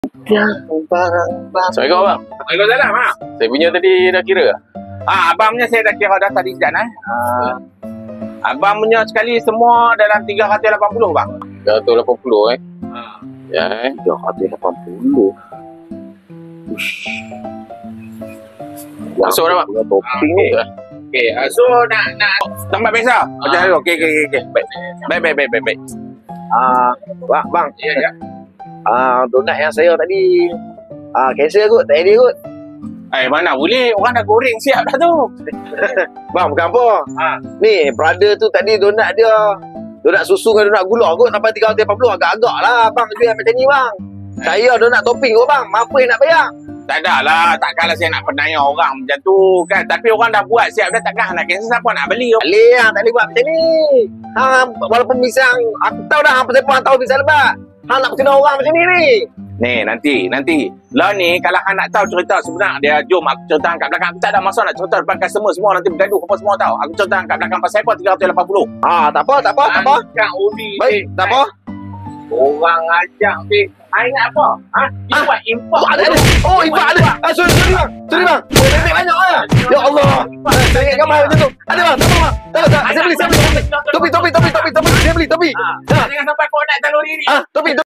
Assalamualaikum abang. Waalaikumsalam. Saya punya tadi dah kira. Abang punya saya dah kira dah tadi sekejap. Abang punya sekali semua dalam 380 bang. 380 Ya 380. Masuk dah bang. Topping Okey. Okey, so nak tempat biasa. Macam tu. Okey. Baik. Bang. Ya. Donat yang saya tadi cancel kot, tak ada kot. Mana boleh, orang dah goreng siap dah tu. Bang, bukan apa. Ni, brother tu tadi donat dia donat susu dengan donat gula kot sampai 380. Agak-agak lah bang jual macam ni bang. Saya donat topping kot bang. Apa yang nak bayar? Tak ada lah, takkanlah saya nak penanya orang macam tu kan. Tapi orang dah buat siap dah, takkan nak cancel, siapa nak beli? Tak boleh lah, tak boleh buat macam ni. Walaupun pisang, aku tahu dah apa siapa tahu pisang lebat. Nak kena orang macam ni ni. Nanti. Lah ni, kalau hang nak tahu cerita sebenar dia, jom aku ceritakan kat belakang. Aku tak ada masa nak cerita depan customer semua nanti bergaduh apa semua tahu. Aku ceritakan kat belakang pasal apa 380. Tak apa. Kang Udi. Baik, tak apa. Orang ajak ni. Ingat apa? Dia buat import. Import ada. Sorry bang. Bebek banyak lah. Ya Allah. Saya ingat gambar macam tu. Ada bang, tak apa bang. Tak, saya beli. Topi. Saya beli topi. Jangan sampai kau nak talur diri. Topi.